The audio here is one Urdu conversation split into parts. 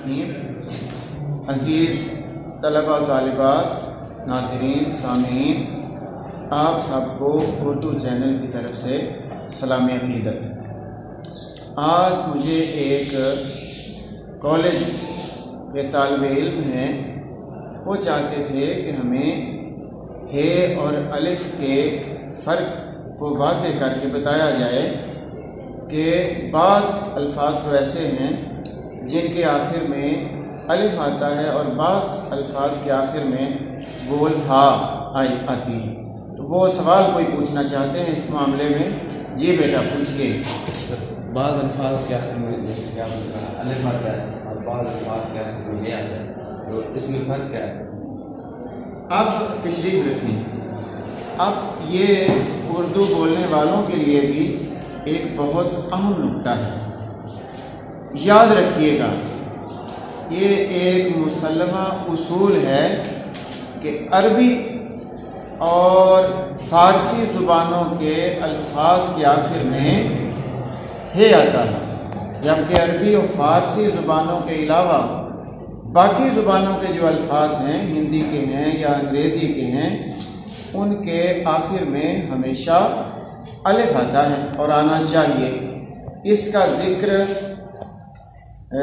الرحیم۔ عزیز طلبہ و طالبات، ناظرین، سامعین، آپ سب کو اردو چینل کی طرف سے سلام عقیدت۔ آج مجھے ایک کالج کے طالب علم ہیں، وہ چاہتے تھے کہ ہمیں ہے اور الف کے فرق کو واضح کر کے بتایا جائے کہ بعض الفاظ تو ایسے ہیں جن کے آخر میں الف آتا ہے اور بعض الفاظ کے آخر میں گول ہا آتی ہے۔ تو وہ سوال کوئی پوچھنا چاہتے ہیں اس معاملے میں؟ جی بیٹا پوچھئے۔ بعض الفاظ کے آخر میں جیسے کہ آپ نے کہا الف آتا ہے اور بعض الفاظ کے آخر میں یہ آتا ہے، تو اس میں فرق کیا ہے؟ اب تشریف رکھیں۔ اب یہ اردو بولنے والوں کے لیے بھی ایک بہت اہم نکتہ ہے، یاد رکھیے گا۔ یہ ایک مسلمہ اصول ہے کہ عربی اور فارسی زبانوں کے الفاظ کے آخر میں ہے آتا ہے، جبکہ عربی اور فارسی زبانوں کے علاوہ باقی زبانوں کے جو الفاظ ہیں، ہندی کے ہیں یا انگریزی کے ہیں، ان کے آخر میں ہمیشہ الف آتا ہے اور آنا چاہیے۔ اس کا ذکر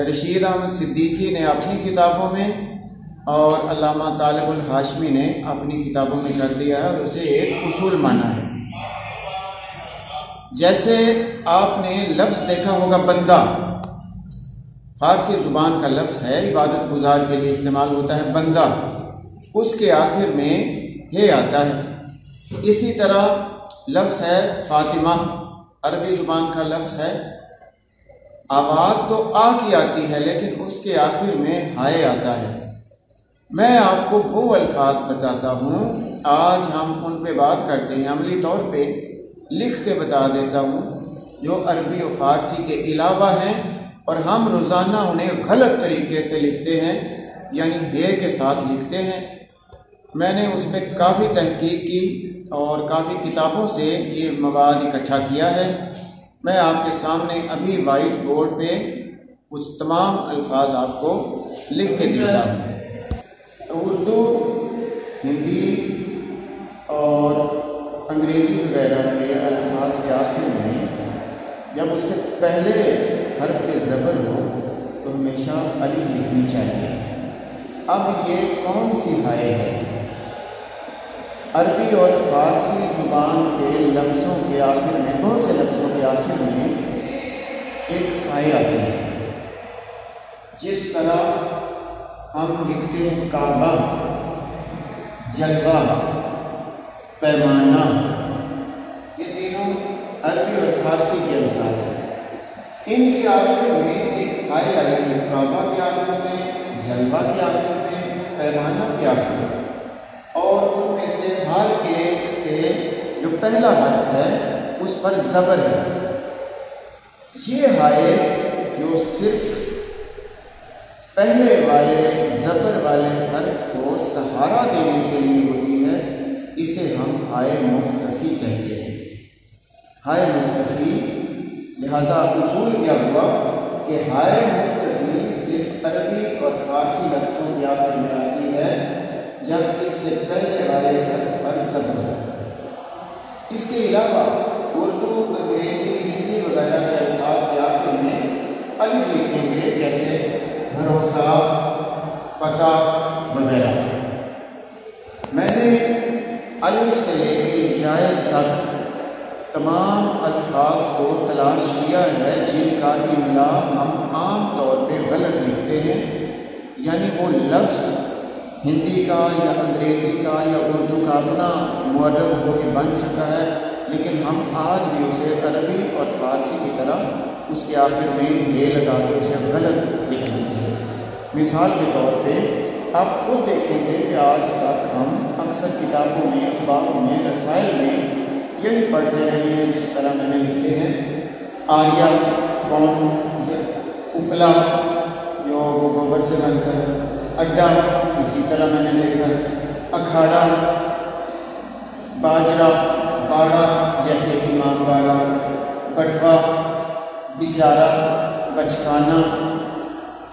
رشید احمد صدیقی نے اپنی کتابوں میں اور علامہ طالب الہاشمی نے اپنی کتابوں میں کر دیا ہے اور اسے ایک اصول مانا ہے۔ جیسے آپ نے لفظ دیکھا ہوگا بندہ، فارسی زبان کا لفظ ہے، عبادت گزار کے لیے استعمال ہوتا ہے بندہ، اس کے آخر میں ہے آتا ہے۔ اسی طرح لفظ ہے فاطمہ، عربی زبان کا لفظ ہے، آواز تو آ کی آتی ہے لیکن اس کے آخر میں ہائے آتا ہے۔ میں آپ کو وہ الفاظ بتاتا ہوں، آج ہم ان پہ بات کرتے ہیں، عملی طور پہ لکھ کے بتا دیتا ہوں، جو عربی و فارسی کے علاوہ ہیں اور ہم روزانہ انہیں غلط طریقے سے لکھتے ہیں، یعنی ہے کے ساتھ لکھتے ہیں۔ میں نے اس پہ کافی تحقیق کی اور کافی کتابوں سے یہ مواد اکٹھا کیا ہے۔ میں آپ کے سامنے ابھی وائٹ بورڈ پہ کچھ تمام الفاظ آپ کو لکھ کے دیتا ہوں۔ اردو، ہندی اور انگریزی وغیرہ کے الفاظ کے آخر میں جب اس سے پہلے حرف پہ زبر ہو تو ہمیشہ الف لکھنی چاہیے۔ اب یہ کون سی ہائے ہے؟ عربی اور فارسی زبان کے لفظوں کے آخر میں، بہت سے لفظوں کے آخر میں ایک ہائے آتی ہے۔ جس طرح ہم لکھتے ہیں کعبہ، جلوہ، پیمانہ، یہ تینوں عربی اور فارسی کے الفاظ ہیں۔ ان کے آخر میں ایک ہائے آئی ہے، کعبہ کے آخر میں، جلوہ کے آخر میں، پیمانہ کے آخر میں، اور ان میں سے ہر ایک سے جو پہلا حرف ہے اس پر زبر ہے۔ یہ ہائے جو صرف پہلے والے زبر والے حرف کو سہارا دینے کے لیے ہوتی ہے، اسے ہم ہائے مختفی کہتے ہیں۔ ہائے مختفی، لہذا اصول کیا ہوا کہ ہائے مختفی صرف عربی اور فارسی لفظوں کے آخر میں آتی ہے جب اس سے پہلے والے حرف پر زبر ہو۔ اس کے علاوہ اردو، انگریزی، ہندی وغیرہ کے الفاظ کے آخر میں الف لکھیں گے، جیسے بھروسہ، پتہ وغیرہ۔ میں نے الف سے لے کے یائے تک تمام الفاظ کو تلاش کیا ہے جن کا املا ہم عام طور پہ غلط لکھتے ہیں، یعنی وہ لفظ ہندی کا یا انگریزی کا یا اردو کا اپنا معرب ہو کے بن چکا ہے، لیکن ہم آج بھی اسے عربی اور فارسی کی طرح اس کے آخر میں یہ لگا کے اسے غلط لکھ دیتے ہیں۔ مثال کے طور پہ آپ خود دیکھیں گے کہ آج تک ہم اکثر کتابوں میں، اخباروں میں، رسائل میں یہی پڑھتے رہے ہیں جس طرح میں نے لکھے ہیں۔ آریہ کون، اپلا جو وہ گوبر سے بنتا ہے، اڈا اسی طرح میں نے لکھا ہے، اکھاڑا، باجرا، باڑا جیسے امام باڑا، بٹوا، بیچارہ، بچکانا،